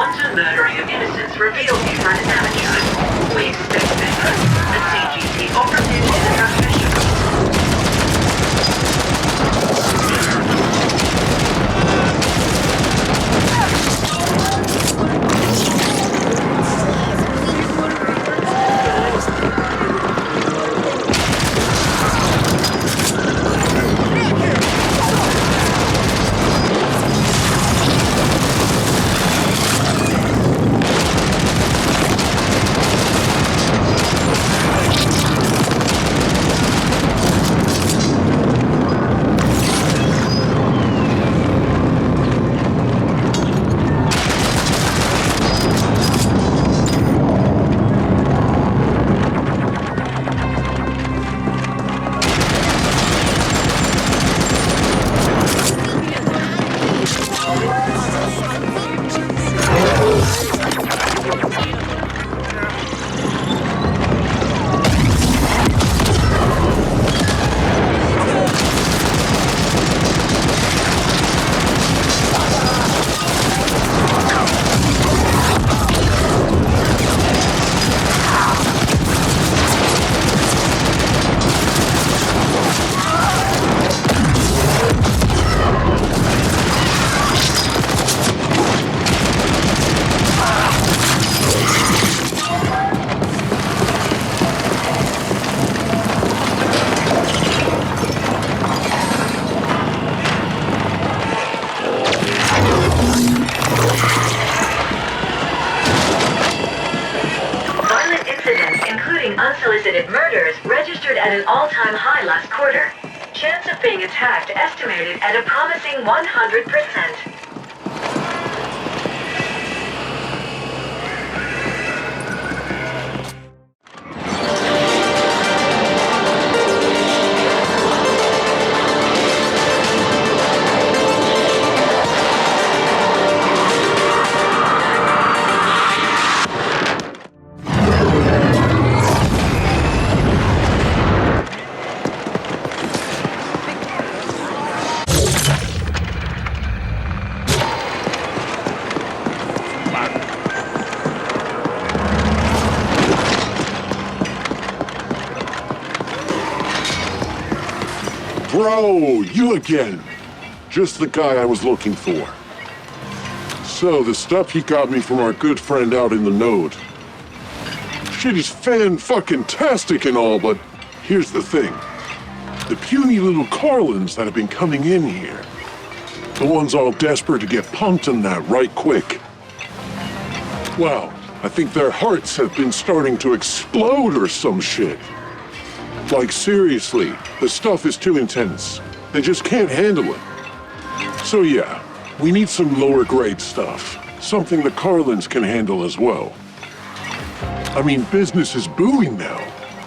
wanton murdering of innocents revealed behind an amateur. We expect better. A CGT operative is a professional. Unsolicited murders registered at an all-time high last quarter. Chance of being attacked estimated at a promising 100%. Bro, you again. Just the guy I was looking for. So, the stuff you got me from our good friend out in the node. Shit is fan-fucking-tastic and all, but here's the thing. The puny little Carlins that have been coming in here. The ones all desperate to get punked on that right quick. Wow, I think their hearts have been starting to explode or some shit. Like, seriously, the stuff is too intense. They just can't handle it. So yeah, we need some lower grade stuff. Something the Carlins can handle as well. I mean, business is booming now,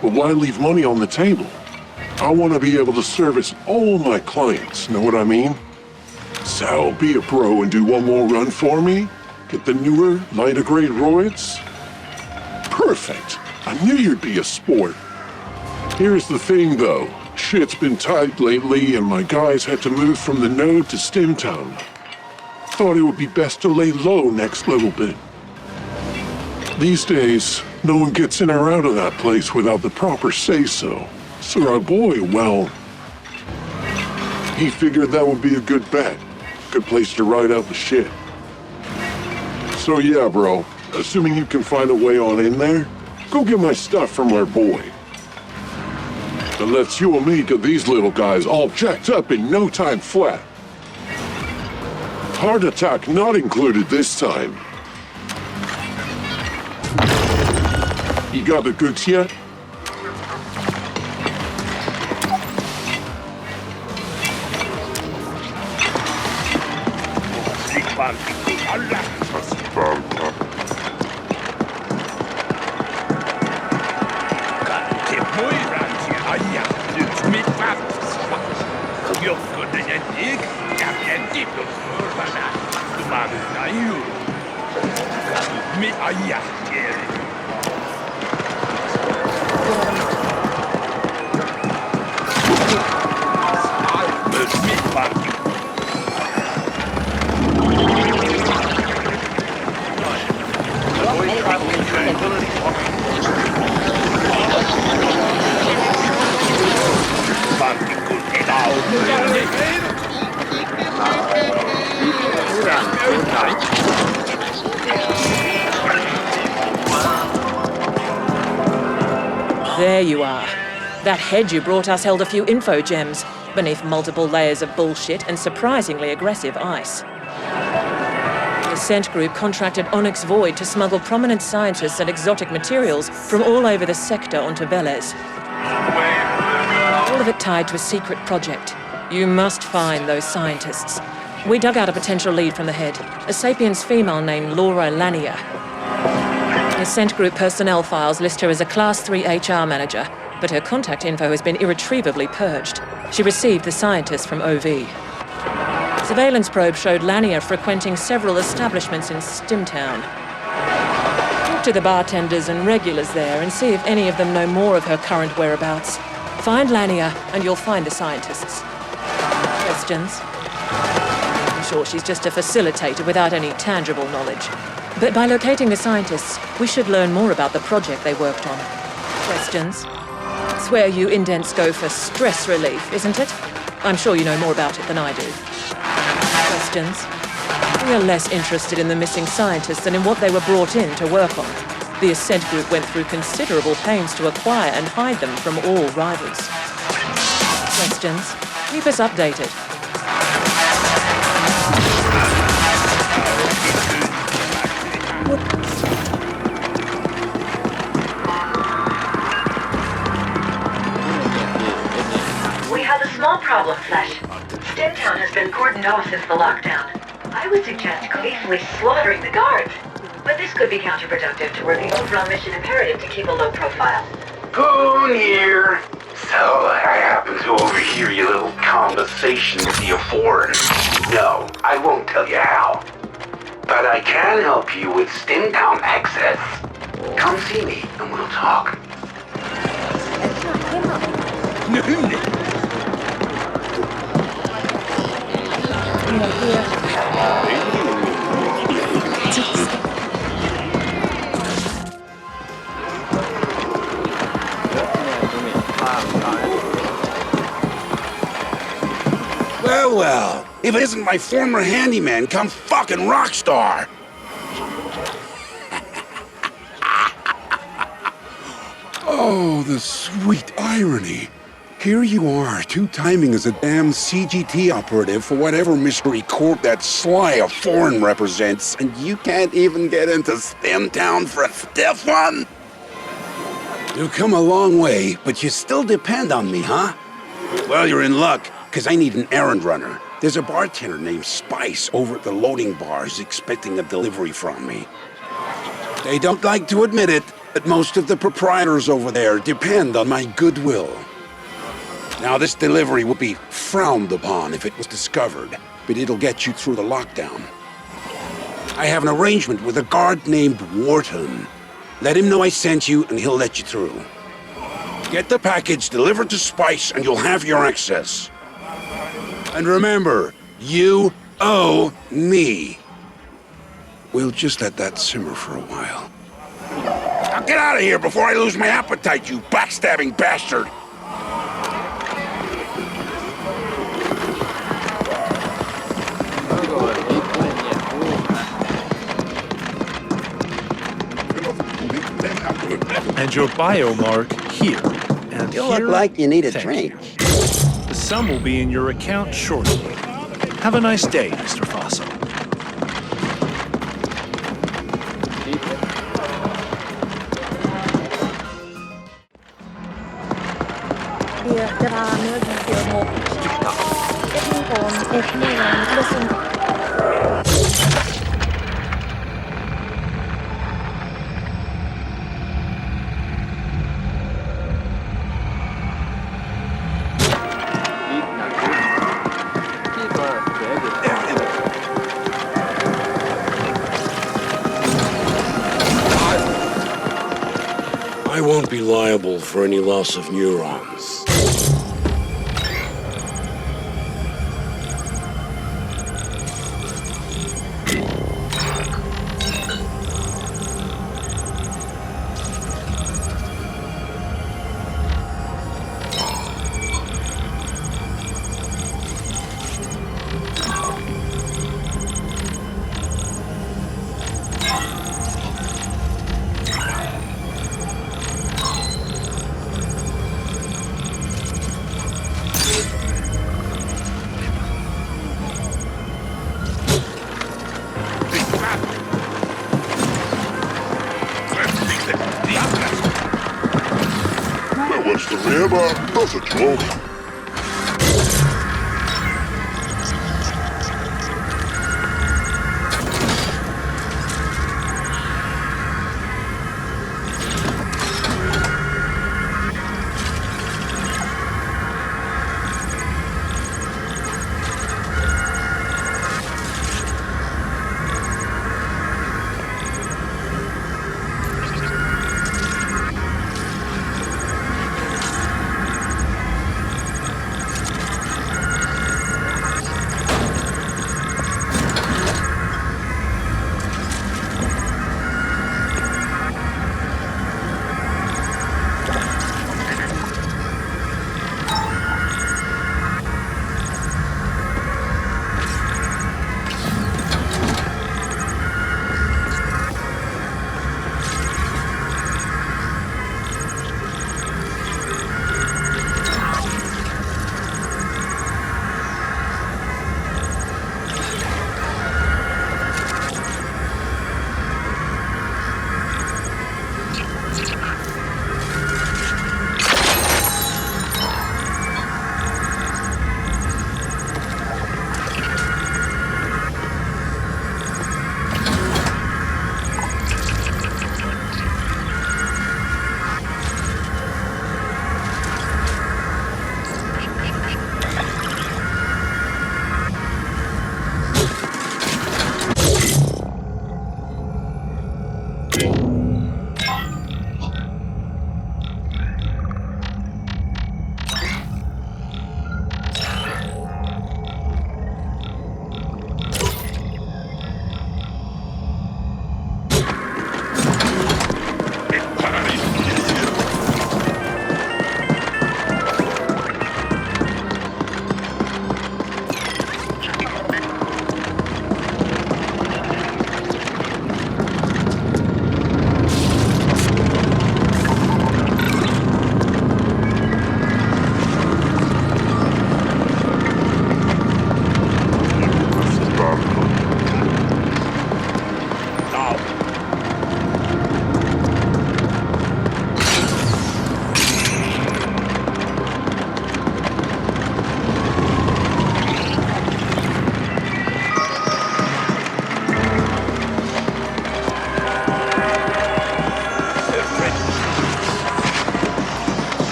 but why leave money on the table? I want to be able to service all my clients, know what I mean? So, be a bro and do one more run for me? Get the newer, lighter grade roids? Perfect! I knew you'd be a sport. Here's the thing, though. Shit's been tight lately, and my guys had to move from the node to Stimtown. Thought it would be best to lay low next little bit. These days, no one gets in or out of that place without the proper say-so. So our boy, well, he figured that would be a good bet. Good place to ride out the shit. So yeah, bro, assuming you can find a way on in there, go get my stuff from our boy. And let's you and me get these little guys all jacked up in no time flat. Heart attack not included this time. You got the goods yet? There you are. That head you brought us held a few info gems beneath multiple layers of bullshit and surprisingly aggressive ice. The Ascent group contracted Onyx Void to smuggle prominent scientists and exotic materials from all over the sector onto Velez. All of it tied to a secret project. You must find those scientists. We dug out a potential lead from the head, a Sapiens female named Laura Lanier. The Ascent group personnel files list her as a Class 3 HR manager, but her contact info has been irretrievably purged. She received the scientists from OV. Surveillance probe showed Lanier frequenting several establishments in Stimtown. Talk to the bartenders and regulars there and see if any of them know more of her current whereabouts. Find Lanier and you'll find the scientists. Questions? I'm sure she's just a facilitator without any tangible knowledge. But by locating the scientists, we should learn more about the project they worked on. Questions? Swear you indents go for stress relief, isn't it? I'm sure you know more about it than I do. Questions? We are less interested in the missing scientists than in what they were brought in to work on. The Ascent group went through considerable pains to acquire and hide them from all rivals. Questions? Keep us updated. We have a small problem, Flesh. Stimtown has been cordoned off since the lockdown. I would suggest gleefully slaughtering the guards. But this could be counterproductive toward the overall mission imperative to keep a low profile. Poon here. So, I happen to overhear your little conversation with the foreign. No, I won't tell you how. But I can help you with Stimtown access. Come see me and we'll talk. Well, if it isn't my former handyman come fucking rockstar. Oh, the sweet irony. Here you are, two-timing as a damn CGT operative for whatever mystery corp that sly of foreign represents, and you can't even get into Stimtown for a stiff one? You've come a long way, but you still depend on me, huh? Well, you're in luck, because I need an errand runner. There's a bartender named Spice over at the loading bars expecting a delivery from me. They don't like to admit it, but most of the proprietors over there depend on my goodwill. Now, this delivery would be frowned upon if it was discovered, but it'll get you through the lockdown. I have an arrangement with a guard named Wharton. Let him know I sent you, and he'll let you through. Get the package delivered to Spice, and you'll have your access. And remember, you owe me. We'll just let that simmer for a while. Now get out of here before I lose my appetite, you backstabbing bastard! And your biomark here. And You here, look like you need a thank drink. you. The sum will be in your account shortly. Have a nice day, Mr. Fossil. I won't be liable for any loss of neurons. That's a joke.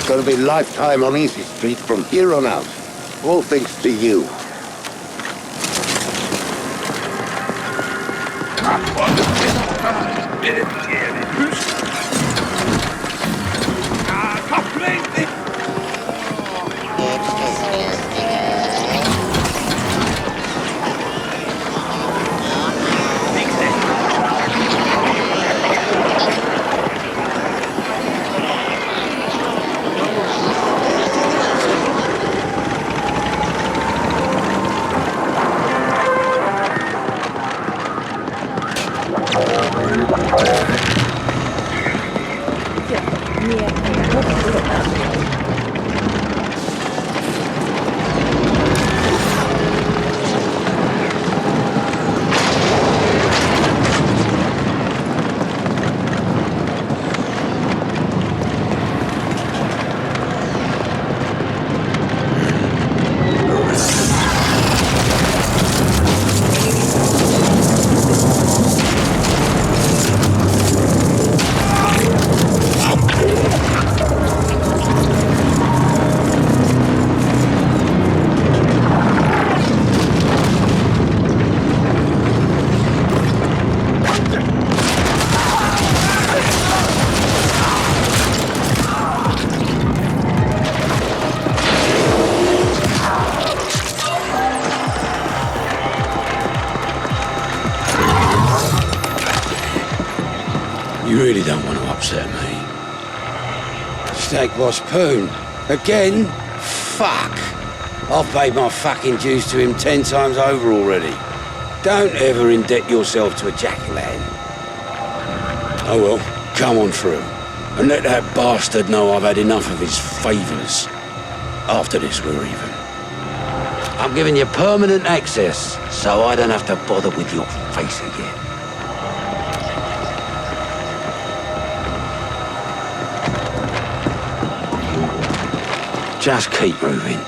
Gonna be lifetime on Easy Street from here on out. All thanks to you. You really don't want to upset me. Steak Boss Poon. Again? Fuck. I've paid my fucking dues to him 10 times over already. Don't ever indebt yourself to a jack-o'-lantern. Oh well, come on through. And let that bastard know I've had enough of his favours. After this, we're even. I'm giving you permanent access, so I don't have to bother with your face again. Just keep moving.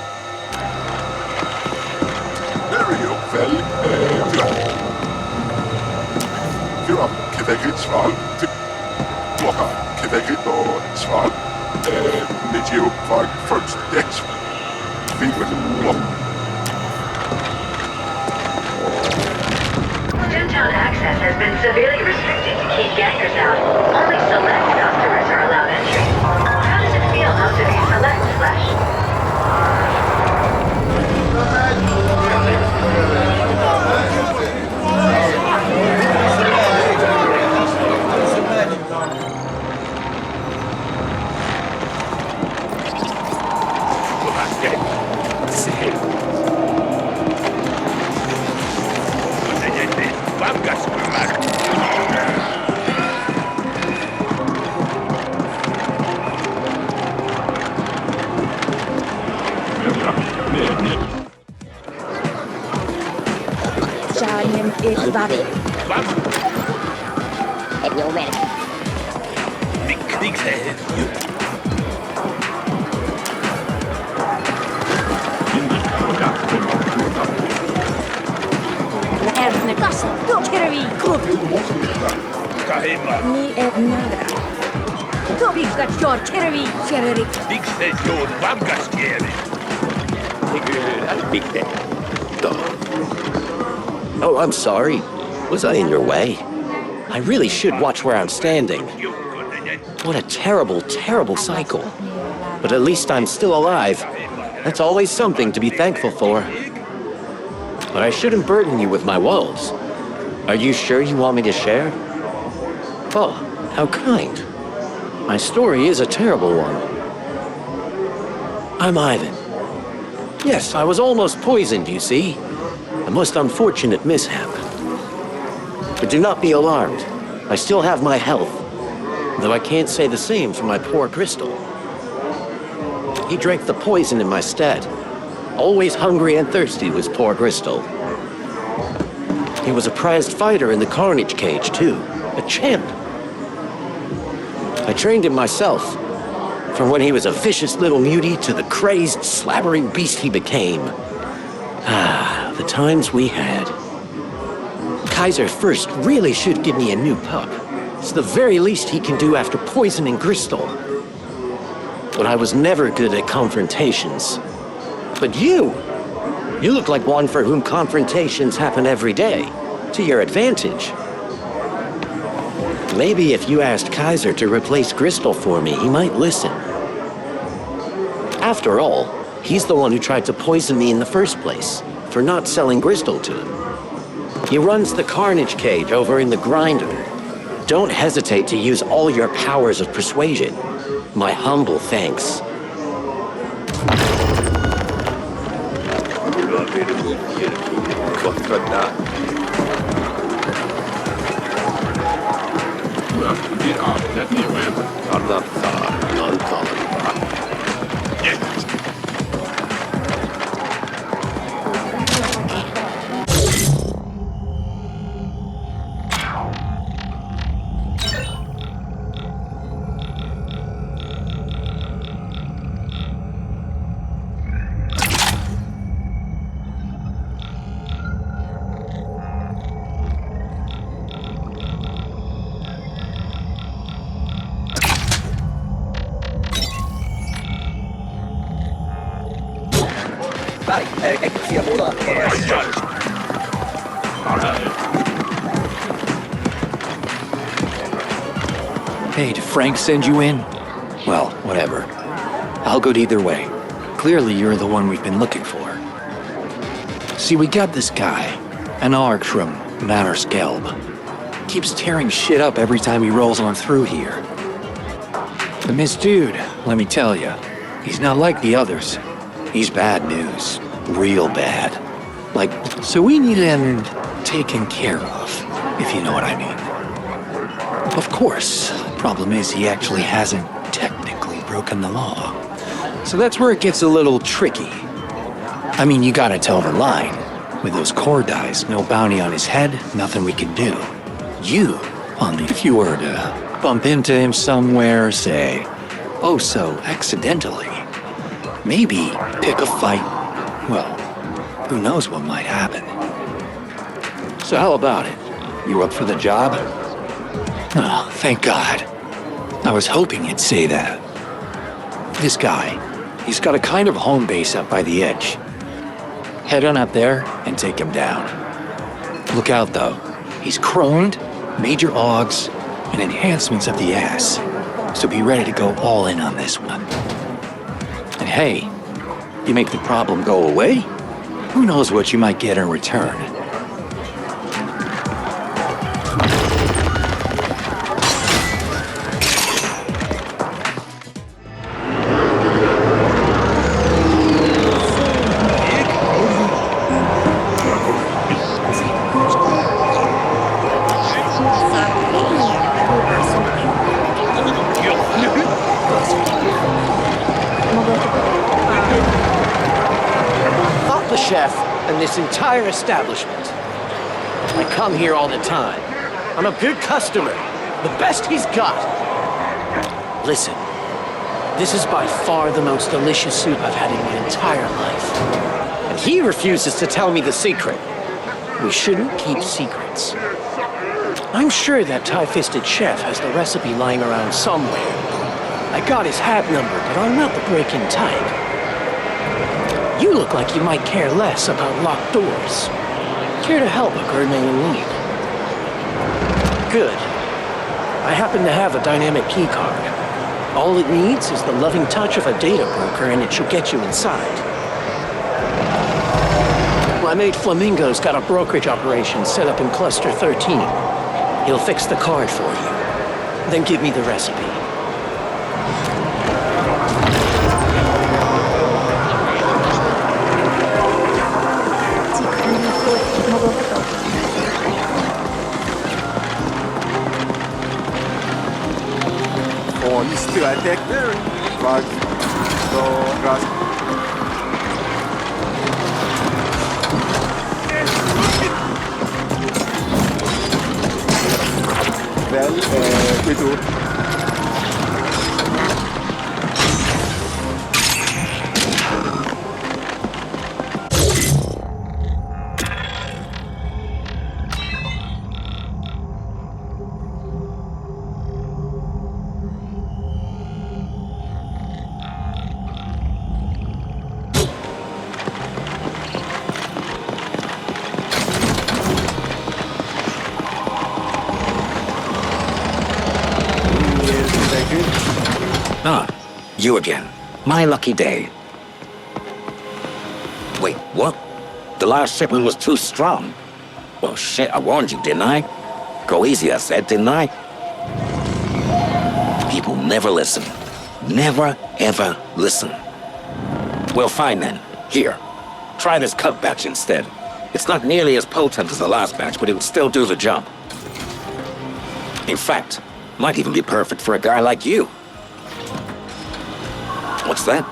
Downtown access has been severely restricted to keep gangers out. Only select customers are allowed entry. How does it feel not to be select, Flash? Oh, I'm sorry. Was I in your way? I really should watch where I'm standing. What a terrible, terrible cycle. But at least I'm still alive. That's always something to be thankful for. But I shouldn't burden you with my woes. Are you sure you want me to share? Oh, how kind. My story is a terrible one. I'm Ivan. Yes, I was almost poisoned, you see. A most unfortunate mishap. But do not be alarmed. I still have my health. Though I can't say the same for my poor Crystal. He drank the poison in my stead. Always hungry and thirsty was poor Crystal. He was a prized fighter in the Carnage Cage, too. A champ. I trained him myself. From when he was a vicious little mutie to the crazed, slabbering beast he became. Ah, the times we had. Kaiser first really should give me a new pup. It's the very least he can do after poisoning Crystal. But I was never good at confrontations. But you look like one for whom confrontations happen every day, to your advantage. Maybe if you asked Kaiser to replace Crystal for me, he might listen. After all, he's the one who tried to poison me in the first place, for not selling Crystal to him. He runs the Carnage Cage over in the Grinder. Don't hesitate to use all your powers of persuasion. My humble thanks. Hey, did Frank send you in? Well, whatever. I'll go either way. Clearly you're the one we've been looking for. See, we got this guy, an Ark from Manor Skelb. keeps tearing shit up every time he rolls on through here. But this dude, let me tell you, he's not like the others. He's bad news. Real bad. Like, so we need him taken care of, if you know what I mean. Of course, problem is he actually hasn't technically broken the law. So that's where it gets a little tricky. I mean, you gotta toe the line. With those core dies, no bounty on his head, nothing we can do. You, only if you were to bump into him somewhere, say, oh so accidentally, maybe pick a fight, well, who knows what might happen. So how about it? You up for the job? Oh, thank God. I was hoping you'd say that. This guy, he's got a kind of home base up by the edge. Head on up there and take him down. Look out though, he's chroned, major augs, and enhancements of the ass. So be ready to go all in on this one. And hey, you make the problem go away, who knows what you might get in return. Chef and this entire establishment. I come here all the time. I'm a good customer. The best he's got. Listen, this is by far the most delicious soup I've had in my entire life. And he refuses to tell me the secret. We shouldn't keep secrets. I'm sure that tie-fisted chef has the recipe lying around somewhere. I got his hat number, but I'm not the break-in type. You look like you might care less about locked doors. Care to help a gourmet in need? Good. I happen to have a dynamic keycard. All it needs is the loving touch of a data broker and it should get you inside. My mate Flamingo's got a brokerage operation set up in Cluster 13. He'll fix the card for you. Then give me the recipe. You again. My lucky day. Wait, what? The last shipment was too strong. Well, shit, I warned you, didn't I? Go easy, I said, didn't I? People never listen. Never, ever listen. Well, fine then. Here. Try this cut batch instead. It's not nearly as potent as the last batch, but it would still do the job. In fact, might even be perfect for a guy like you. What's that?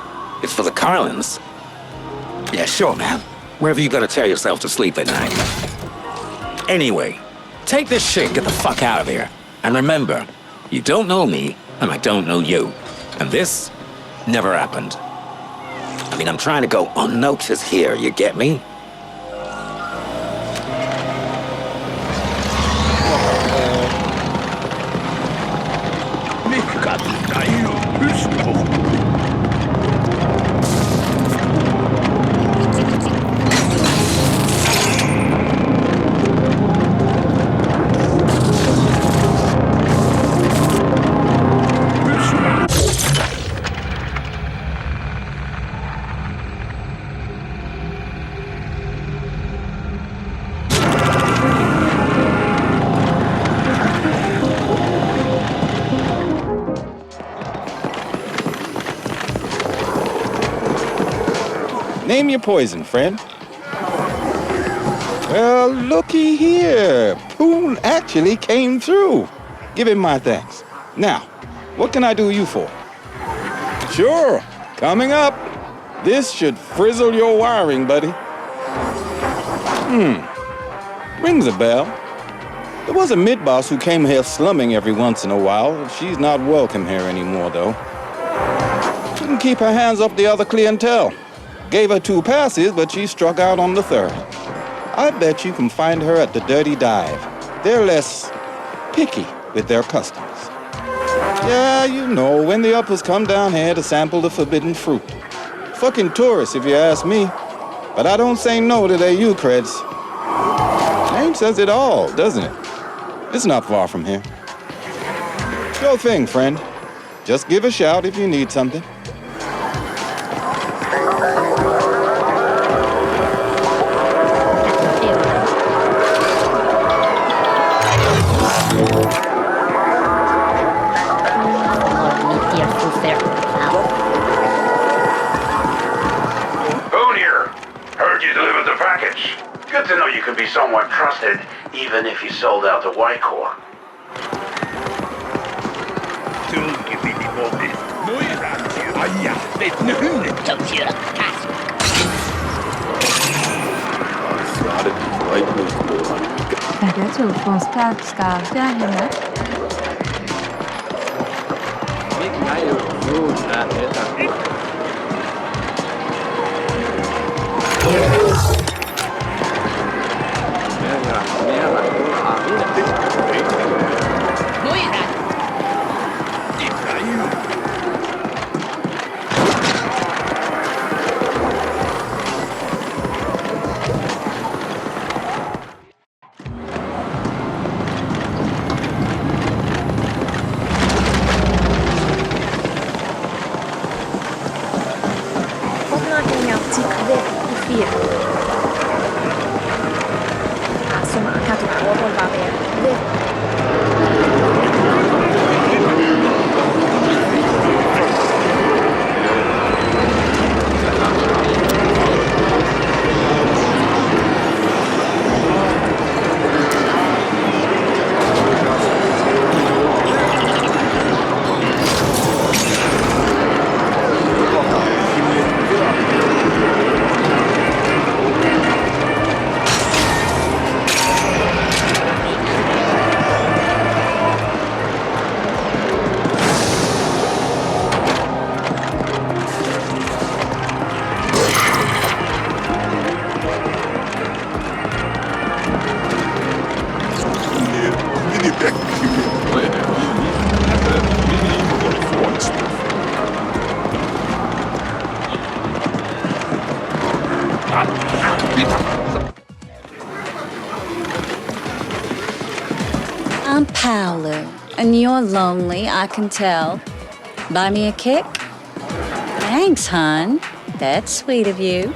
It's for the Carlins? Yeah, sure, man. Wherever you gotta tear yourself to sleep at night. Anyway, take this shit and get the fuck out of here. And remember, you don't know me, and I don't know you. And this never happened. I mean, I'm trying to go unnoticed here, you get me? Name your poison, friend. Well, looky here. Poon actually came through. Give him my thanks. Now, what can I do you for? Sure, coming up. This should frizzle your wiring, buddy. Rings a bell. There was a mid-boss who came here slumming every once in a while. She's not welcome here anymore, though. Couldn't keep her hands off the other clientele. Gave her 2 passes, but she struck out on the 3rd. I bet you can find her at the Dirty Dive. They're less picky with their customers. Yeah, you know, when the uppers come down here to sample the forbidden fruit. Fucking tourists, if you ask me. But I don't say no to their U-creds. Name says it all, doesn't it? It's not far from here. Sure thing, friend. Just give a shout if you need something. Good to know you can be somewhat trusted, even if you sold out to White Corps. I'm Paolo, and you're lonely, I can tell. Buy me a kick? Thanks, hon. That's sweet of you.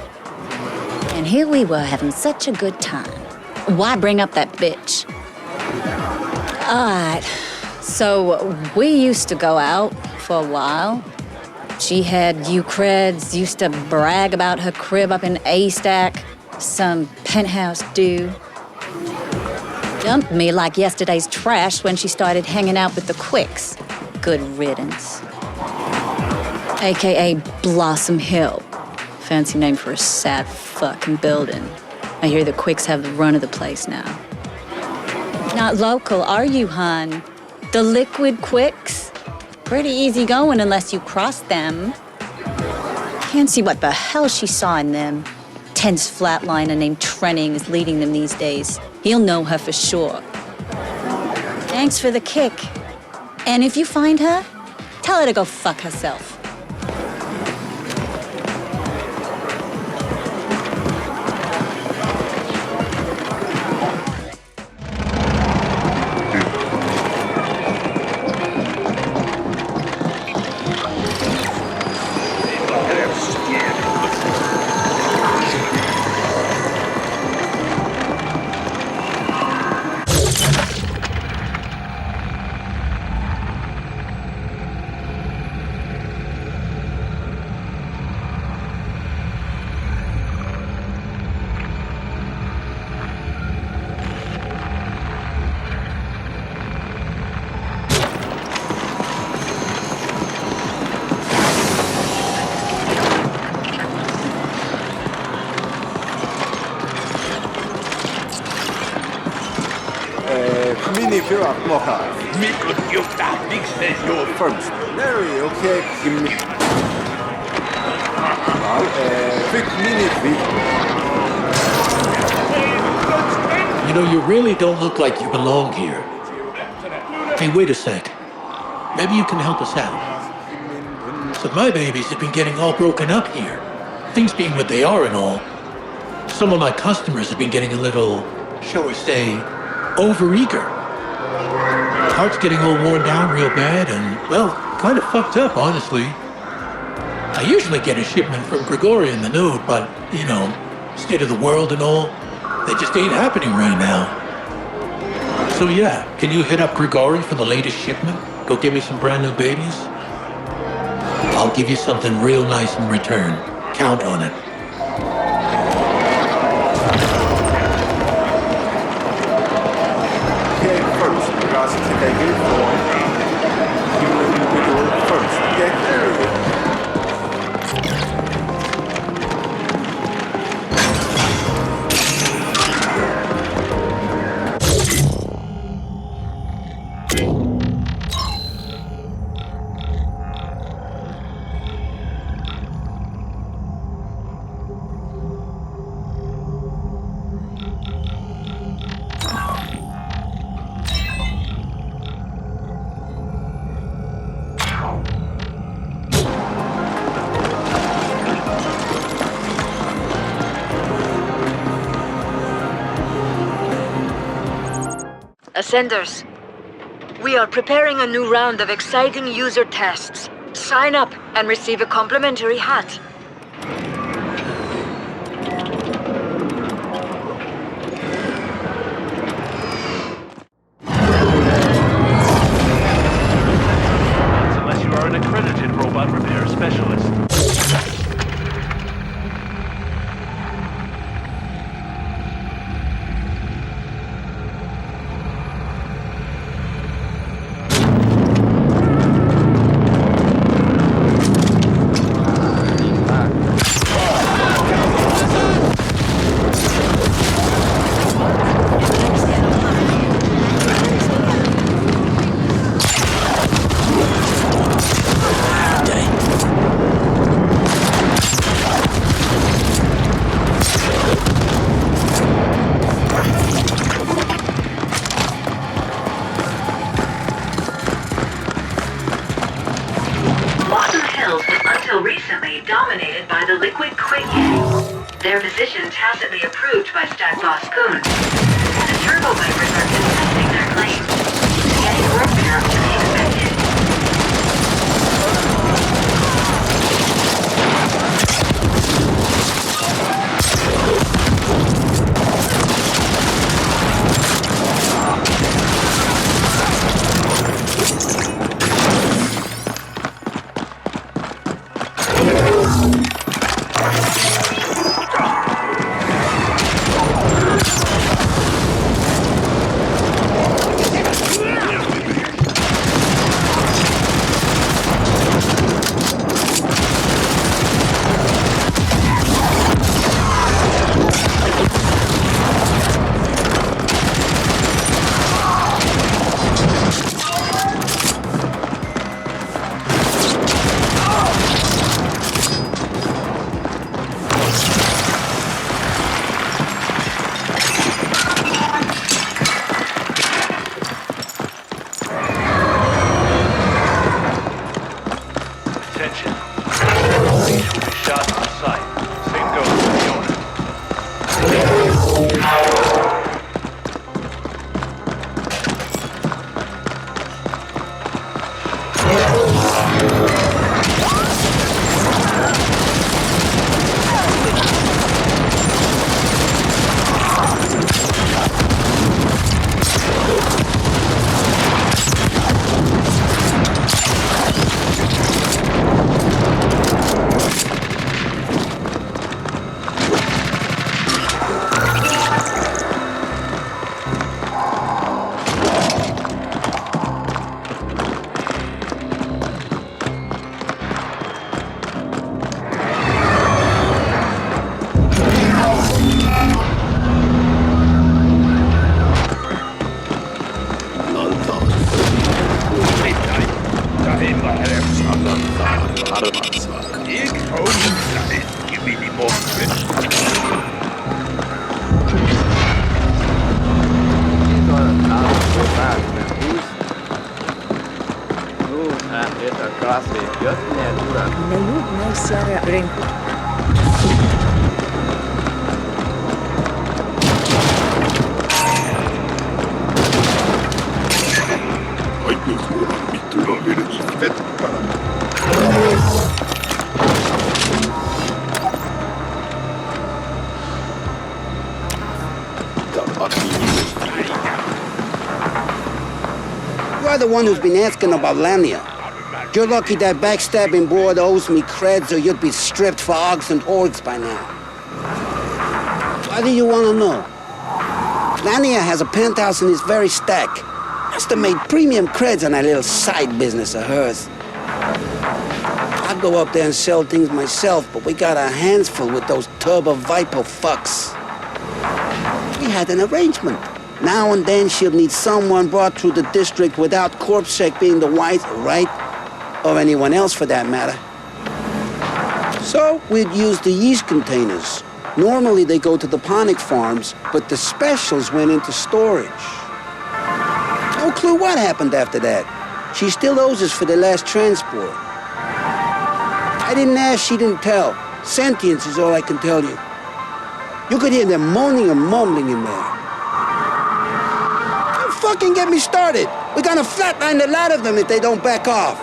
And here we were having such a good time. Why bring up that bitch? All right, so we used to go out for a while. She had U-creds, used to brag about her crib up in A-Stack, some penthouse dude. Dumped me like yesterday's trash when she started hanging out with the Quicks. Good riddance. AKA Blossom Hill. Fancy name for a sad fucking building. I hear the Quicks have the run of the place now. Not local, are you, hon? The Liquid Quicks? Pretty easy going unless you cross them. Can't see what the hell she saw in them. Tense flatliner named Trenning is leading them these days. He'll know her for sure. Thanks for the kick. And if you find her, tell her to go fuck herself. cheer up, Mocha. First. Larry, okay, give me... quick minute, You know, you really don't look like you belong here. Hey, wait a sec. Maybe you can help us out. So my babies have been getting all broken up here. Things being what they are and all. Some of my customers have been getting a little, shall we say, overeager. Heart's getting all worn down real bad and, well, kind of fucked up, honestly. I usually get a shipment from Grigori in the node, but, you know, state of the world and all, they just ain't happening right now. So yeah, can you hit up Grigori for the latest shipment? Go give me some brand new babies? I'll give you something real nice in return. Count on it. Okay, first, because today you first. Okay, there we go. Ascenders, we are preparing a new round of exciting user tests. Sign up and receive a complimentary hat. Unless you are an accredited robot repair specialist. Dominated by the liquid Quiggy. Their position tacitly approved by Stat Boss Coon. The Turbo Vipers are contesting their claims. Getting more power than expected. Give me the more You're the one who's been asking about Lania. You're lucky that backstabbing broad owes me creds, or you'd be stripped for ogs and orgs by now. Why do you want to know? Lania has a penthouse in his very stack. Must have made premium creds on that little side business of hers. I'd go up there and sell things myself, but we got our hands full with those Turbo Viper fucks. We had an arrangement. Now and then she'll need someone brought through the district without CorpSec being the white, right? Or anyone else for that matter. So we'd use the yeast containers. Normally they go to the ponic farms, but the specials went into storage. No clue what happened after that. She still owes us for the last transport. I didn't ask, she didn't tell. Sentience is all I can tell you. You could hear them moaning and mumbling in there. Don't fucking get me started. We're gonna flatline the lot of them if they don't back off.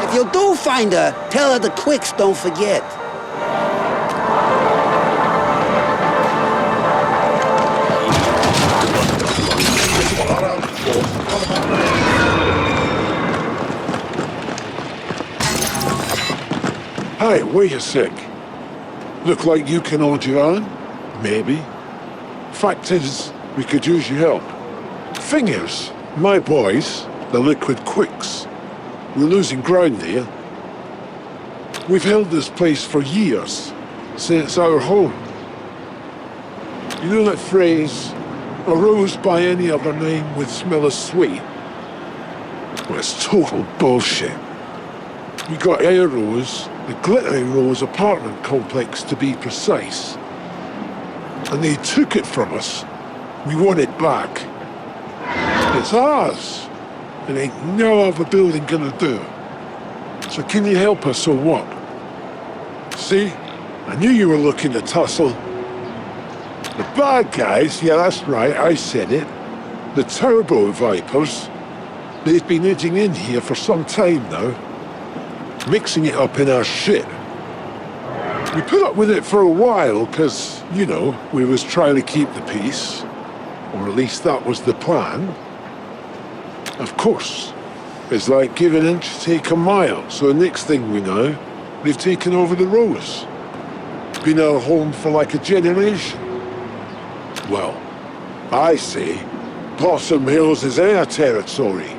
If you do find her, tell her the quicks don't forget. Hey, wait a sec. Look like you can hold your own? Maybe. Fact is, we could use your help. Thing is, my boys, the Liquid Quicks, we're losing ground there. We've held this place for years, since our home. You know that phrase, a rose by any other name would smell as sweet? Well, it's total bullshit. We got Air Rose, the Glittering Rose apartment complex to be precise. And they took it from us. We want it back. It's ours. It ain't no other building gonna do. So can you help us or what? See? I knew you were looking to tussle. The bad guys, yeah that's right, I said it. The Turbo Vipers. They've been edging in here for some time now. Mixing it up in our shit. We put up with it for a while, cause, you know, we was trying to keep the peace. Or at least that was the plan. Of course. It's like give an inch, take a mile. So the next thing we know, they've taken over the Rose. Been our home for like a generation. Well, I say, Blossom Hills is our territory.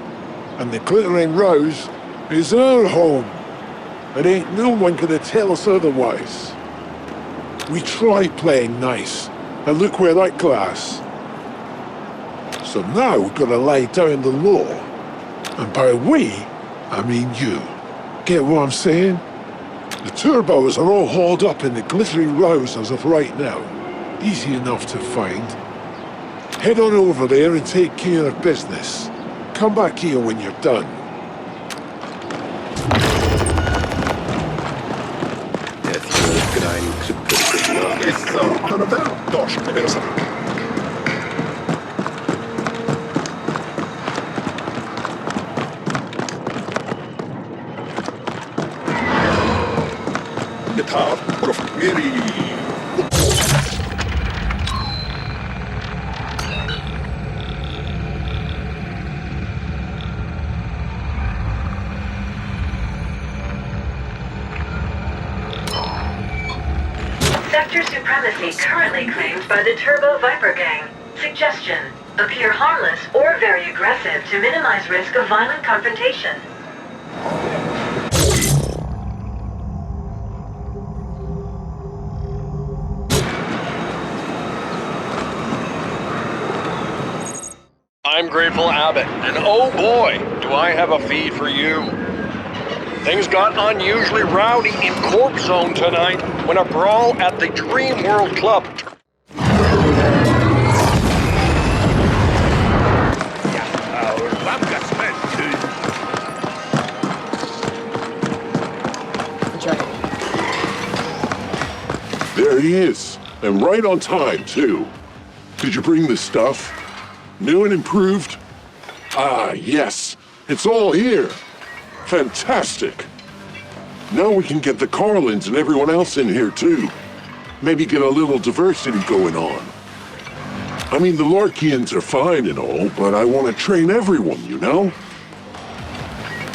And the Glittering Rose is our home. And ain't no one gonna tell us otherwise. We try playing nice, and look where that glass. So now we've got to lay down the law. And by we, I mean you. Get what I'm saying? The turbos are all hauled up in the Glittering Rose as of right now. Easy enough to find. Head on over there and take care of business. Come back here when you're done. Sector supremacy currently claimed by the Turbo Viper Gang. Suggestion: appear harmless or very aggressive to minimize risk of violent confrontation. I'm Grateful Abbott, and oh boy, do I have a feed for you. Things got unusually rowdy in Corp Zone tonight when a brawl at the Dream World Club. There he is, and right on time, too. Did you bring the stuff? New and improved? Ah, yes. It's all here. Fantastic. Now we can get the Carlins and everyone else in here, too. Maybe get a little diversity going on. I mean, the Larkians are fine and all, but I want to train everyone, you know?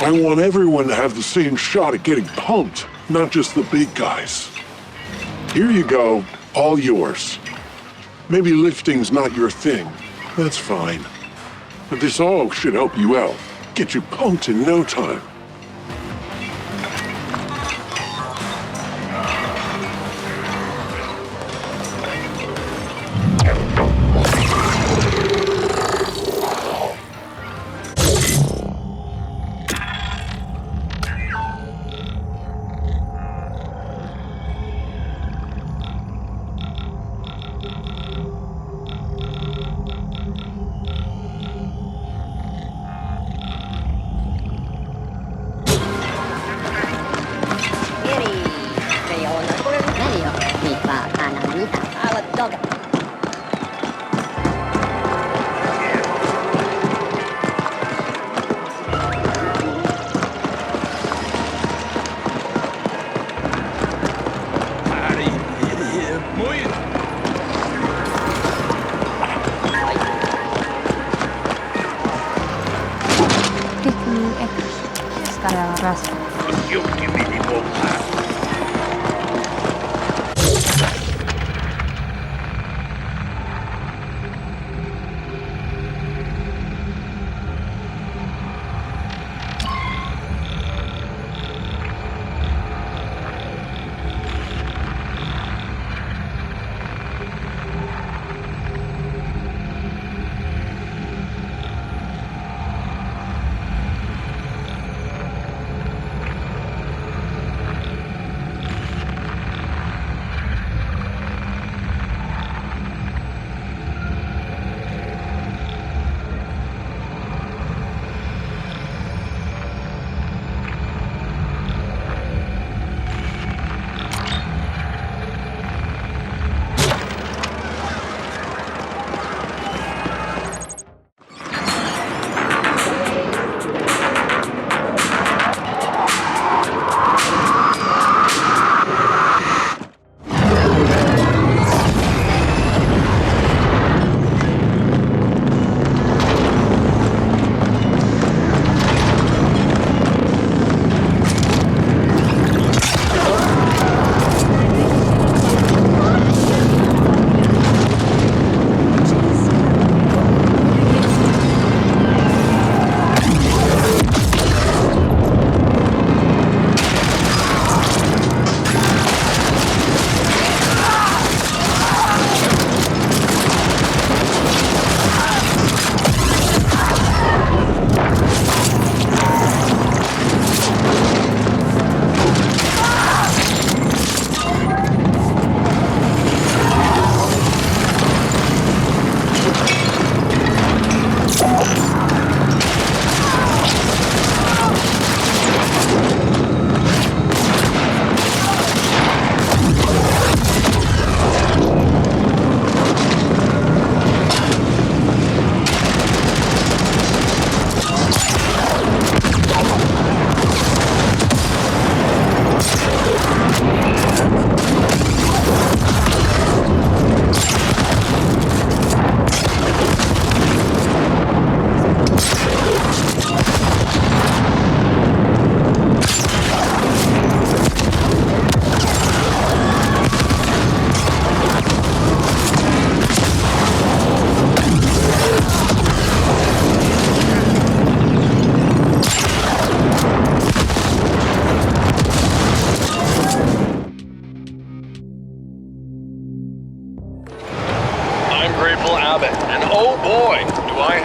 I want everyone to have the same shot at getting pumped, not just the big guys. Here you go, all yours. Maybe lifting's not your thing. That's fine. But this all should help you out. Get you pumped in no time.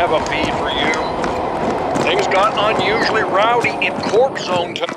have a feed for you. Things got unusually rowdy in Corp Zone tonight.